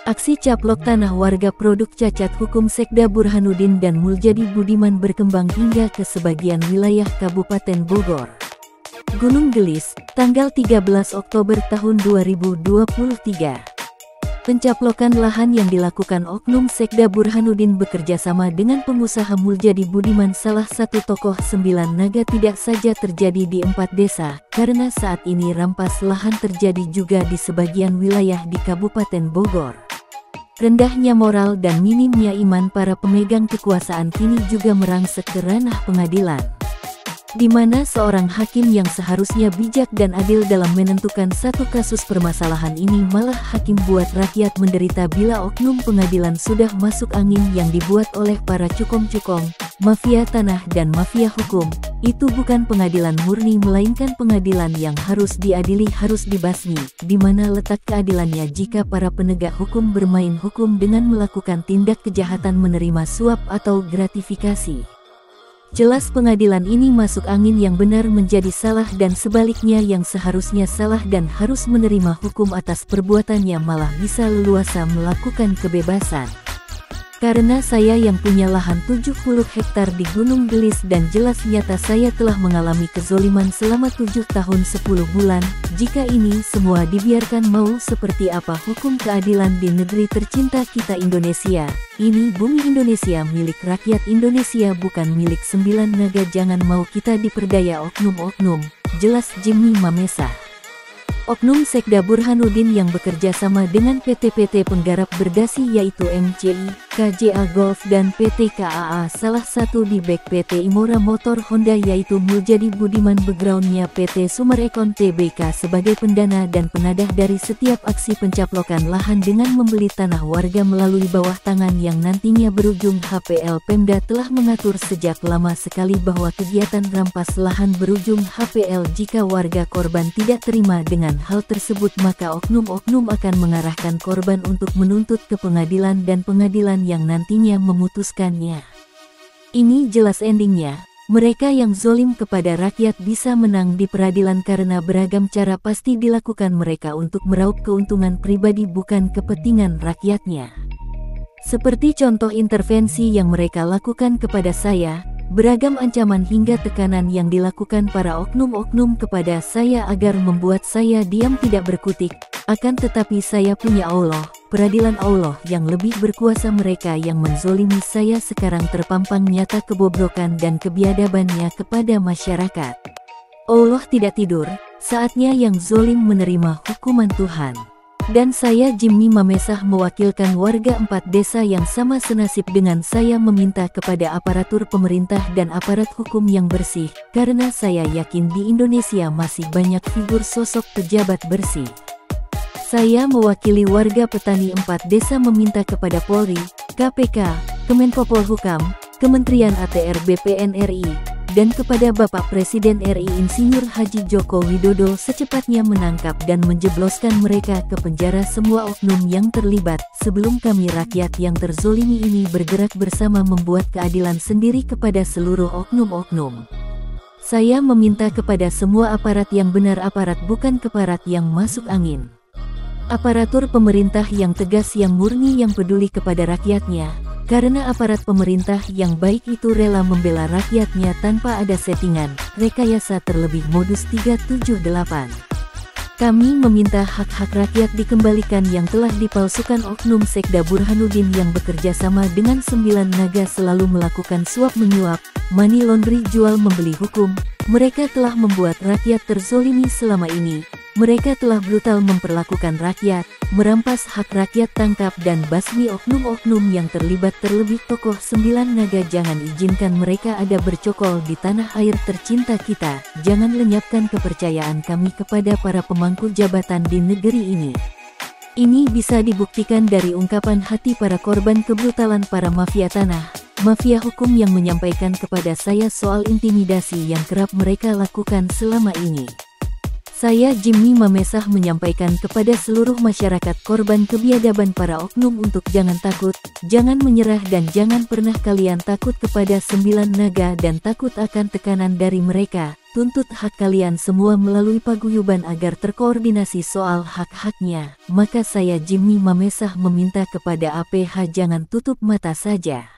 Aksi caplok tanah warga produk cacat hukum Sekda Burhanuddin dan Muljadi Budiman berkembang hingga ke sebagian wilayah Kabupaten Bogor. Gunung Gelis, tanggal 13 Oktober tahun 2023. Pencaplokan lahan yang dilakukan oknum Sekda Burhanuddin bekerjasama dengan pengusaha Muljadi Budiman, salah satu tokoh 9 naga, tidak saja terjadi di 4 desa, karena saat ini rampas lahan terjadi juga di sebagian wilayah di Kabupaten Bogor. Rendahnya moral dan minimnya iman para pemegang kekuasaan kini juga merangsek ke ranah pengadilan, di mana seorang hakim yang seharusnya bijak dan adil dalam menentukan satu kasus permasalahan ini malah hakim buat rakyat menderita bila oknum pengadilan sudah masuk angin yang dibuat oleh para cukong-cukong, mafia tanah dan mafia hukum. Itu bukan pengadilan murni melainkan pengadilan yang harus diadili, harus dibasmi. Di mana letak keadilannya jika para penegak hukum bermain hukum dengan melakukan tindak kejahatan menerima suap atau gratifikasi? Jelas pengadilan ini masuk angin, yang benar menjadi salah dan sebaliknya yang seharusnya salah dan harus menerima hukum atas perbuatannya malah bisa leluasa melakukan kebebasan. Karena saya yang punya lahan 70 hektar di Gunung Gelis dan jelas nyata saya telah mengalami kezoliman selama 7 tahun 10 bulan, jika ini semua dibiarkan mau seperti apa hukum keadilan di negeri tercinta kita Indonesia? Ini bumi Indonesia milik rakyat Indonesia, bukan milik 9 naga. Jangan mau kita diperdaya oknum-oknum, jelas Jimmy Mamesa. Oknum Sekda Burhanuddin yang bekerja sama dengan PT-PT penggarap berdasi yaitu MCI, KJA Golf dan PT KAA, salah satu di back PT Imora Motor Honda yaitu Muljadi Budiman, backgroundnya PT Sumerekon Tbk sebagai pendana dan penadah dari setiap aksi pencaplokan lahan dengan membeli tanah warga melalui bawah tangan yang nantinya berujung HPL. Pemda telah mengatur sejak lama sekali bahwa kegiatan rampas lahan berujung HPL. Jika warga korban tidak terima dengan hal tersebut maka oknum-oknum akan mengarahkan korban untuk menuntut ke pengadilan dan pengadilan yang nantinya memutuskannya. Ini jelas endingnya, mereka yang zolim kepada rakyat bisa menang di peradilan karena beragam cara pasti dilakukan mereka untuk meraup keuntungan pribadi bukan kepentingan rakyatnya. Seperti contoh intervensi yang mereka lakukan kepada saya, beragam ancaman hingga tekanan yang dilakukan para oknum-oknum kepada saya agar membuat saya diam tidak berkutik. Akan tetapi saya punya Allah, peradilan Allah yang lebih berkuasa. Mereka yang menzolimi saya sekarang terpampang nyata kebobrokan dan kebiadabannya kepada masyarakat. Allah tidak tidur, saatnya yang zolim menerima hukuman Tuhan. Dan saya Jimmy Mamesa mewakilkan warga 4 desa yang sama senasib dengan saya meminta kepada aparatur pemerintah dan aparat hukum yang bersih, karena saya yakin di Indonesia masih banyak figur sosok pejabat bersih. Saya mewakili warga petani 4 desa meminta kepada Polri, KPK, Kemenko Polhukam, Kementerian ATR BPN RI, dan kepada Bapak Presiden RI Insinyur Haji Joko Widodo secepatnya menangkap dan menjebloskan mereka ke penjara semua oknum yang terlibat, sebelum kami rakyat yang terzolimi ini bergerak bersama membuat keadilan sendiri kepada seluruh oknum-oknum. Saya meminta kepada semua aparat yang benar, aparat bukan keparat yang masuk angin. Aparatur pemerintah yang tegas, yang murni, yang peduli kepada rakyatnya. Karena aparat pemerintah yang baik itu rela membela rakyatnya tanpa ada settingan, rekayasa, terlebih modus 378. Kami meminta hak-hak rakyat dikembalikan yang telah dipalsukan oknum Sekda Burhanuddin yang bekerja sama dengan 9 naga selalu melakukan suap menyuap, money laundry, jual membeli hukum. Mereka telah membuat rakyat terzolimi selama ini. Mereka telah brutal memperlakukan rakyat, merampas hak rakyat. Tangkap dan basmi oknum-oknum yang terlibat, terlebih tokoh 9 naga. Jangan izinkan mereka ada bercokol di tanah air tercinta kita. Jangan lenyapkan kepercayaan kami kepada para pemangku jabatan di negeri ini. Ini bisa dibuktikan dari ungkapan hati para korban kebrutalan para mafia tanah, mafia hukum yang menyampaikan kepada saya soal intimidasi yang kerap mereka lakukan selama ini. Saya Jimmy Mamesa menyampaikan kepada seluruh masyarakat korban kebiadaban para oknum untuk jangan takut, jangan menyerah, dan jangan pernah kalian takut kepada 9 naga dan takut akan tekanan dari mereka. tuntut hak kalian semua melalui paguyuban agar terkoordinasi soal hak-haknya, maka saya Jimmy Mamesah meminta kepada APH jangan tutup mata saja.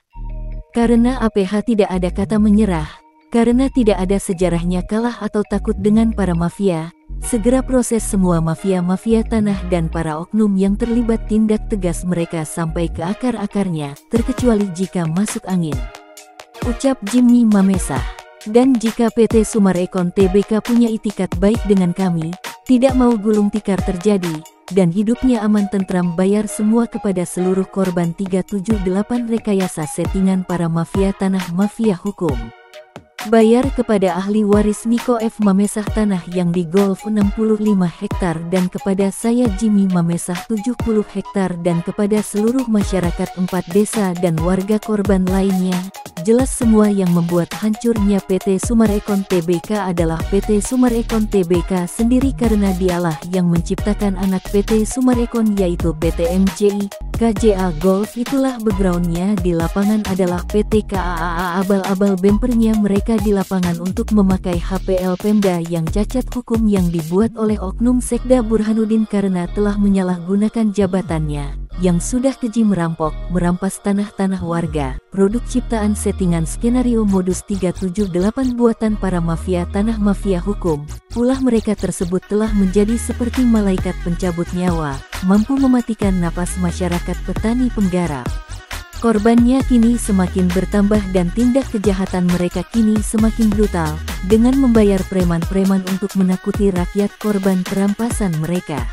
Karena APH tidak ada kata menyerah, karena tidak ada sejarahnya kalah atau takut dengan para mafia, segera proses semua mafia-mafia tanah dan para oknum yang terlibat, tindak tegas mereka sampai ke akar-akarnya, terkecuali jika masuk angin. Ucap Jimmy Mamesah. Dan jika PT Sumarekon Tbk punya itikat baik dengan kami, tidak mau gulung tikar terjadi, dan hidupnya aman tentram, bayar semua kepada seluruh korban 378 rekayasa settingan para mafia tanah mafia hukum. Bayar kepada ahli waris Niko F. Mamesah tanah yang di Golf 65 hektar dan kepada saya Jimmy Mamesah 70 hektar dan kepada seluruh masyarakat 4 desa dan warga korban lainnya. Jelas semua yang membuat hancurnya PT Sumarekon Tbk adalah PT Sumarekon Tbk sendiri, karena dialah yang menciptakan anak PT Sumarekon yaitu PT MCI, KJA Golf. Itulah backgroundnya di lapangan adalah PT KAAA, abal-abal bempernya mereka di lapangan untuk memakai HPL Pemda yang cacat hukum yang dibuat oleh oknum Sekda Burhanuddin karena telah menyalahgunakan jabatannya, yang sudah keji merampok, merampas tanah-tanah warga, produk ciptaan settingan skenario modus 378 buatan para mafia tanah mafia hukum. Ulah mereka tersebut telah menjadi seperti malaikat pencabut nyawa, mampu mematikan napas masyarakat petani penggarap. Korbannya kini semakin bertambah dan tindak kejahatan mereka kini semakin brutal, dengan membayar preman-preman untuk menakuti rakyat korban perampasan mereka.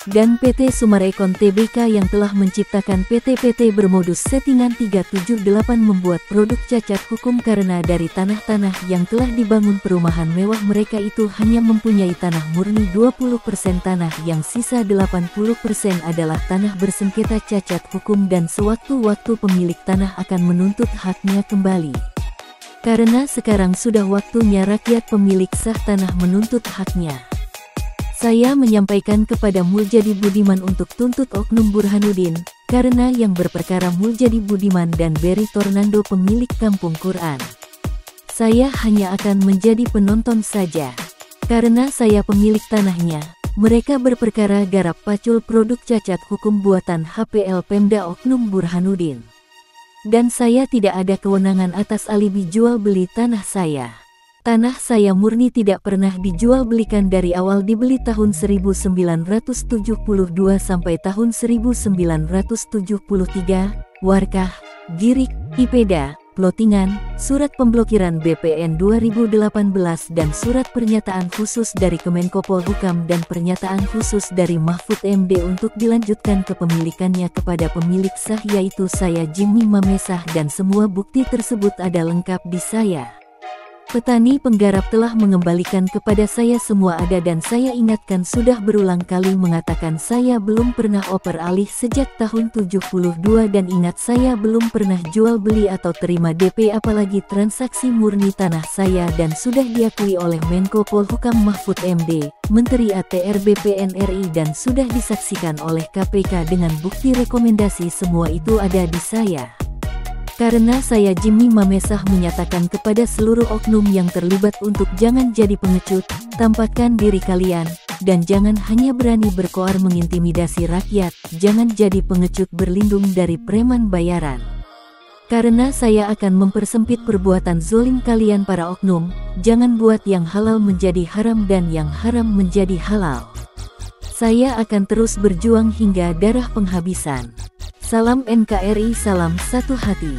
Dan PT Sumarekon Tbk yang telah menciptakan PT-PT bermodus settingan 378 membuat produk cacat hukum karena dari tanah-tanah yang telah dibangun perumahan mewah mereka itu hanya mempunyai tanah murni 20% tanah, yang sisa 80% adalah tanah bersengketa cacat hukum dan sewaktu-waktu pemilik tanah akan menuntut haknya kembali. Karena sekarang sudah waktunya rakyat pemilik sah tanah menuntut haknya. Saya menyampaikan kepada Muljadi Budiman untuk tuntut oknum Burhanuddin, karena yang berperkara Muljadi Budiman dan Berry Tornando pemilik Kampung Quran. Saya hanya akan menjadi penonton saja. Karena saya pemilik tanahnya, mereka berperkara garap pacul produk cacat hukum buatan HPL Pemda oknum Burhanuddin. Dan saya tidak ada kewenangan atas alibi jual beli tanah saya. Tanah saya murni tidak pernah dijual belikan, dari awal dibeli tahun 1972 sampai tahun 1973, Warkah, Girik, Ipeda, Plotingan, surat pemblokiran BPN 2018 dan surat pernyataan khusus dari Kemenko Polhukam dan pernyataan khusus dari Mahfud MD untuk dilanjutkan kepemilikannya kepada pemilik sah yaitu saya Jimmy Mamesah, dan semua bukti tersebut ada lengkap di saya. Petani penggarap telah mengembalikan kepada saya semua ada, dan saya ingatkan sudah berulang kali mengatakan saya belum pernah oper alih sejak tahun 72 dan ingat saya belum pernah jual beli atau terima DP apalagi transaksi murni tanah saya, dan sudah diakui oleh Menko Polhukam Mahfud MD, Menteri ATR BPN RI, dan sudah disaksikan oleh KPK dengan bukti rekomendasi semua itu ada di saya. Karena saya Jimmy Mamesah menyatakan kepada seluruh oknum yang terlibat untuk jangan jadi pengecut, tampakkan diri kalian, dan jangan hanya berani berkoar mengintimidasi rakyat, jangan jadi pengecut berlindung dari preman bayaran. Karena saya akan mempersempit perbuatan zolim kalian para oknum, jangan buat yang halal menjadi haram dan yang haram menjadi halal. Saya akan terus berjuang hingga darah penghabisan. Salam NKRI, salam satu hati.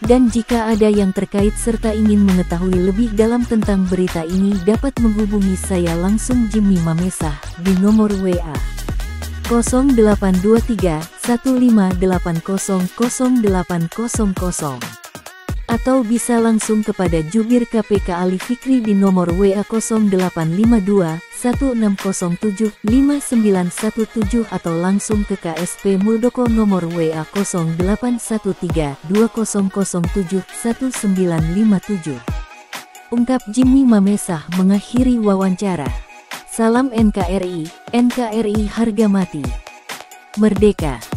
Dan jika ada yang terkait serta ingin mengetahui lebih dalam tentang berita ini dapat menghubungi saya langsung Jimmy Mamesah di nomor WA 0823 1580 0800 atau bisa langsung kepada Jubir KPK Ali Fikri di nomor WA 0852 1607 5917 atau langsung ke KSP Muldoko nomor WA 0813 2007 1957. Ungkap Jimmy Mamesah mengakhiri wawancara. Salam NKRI, NKRI harga mati. Merdeka.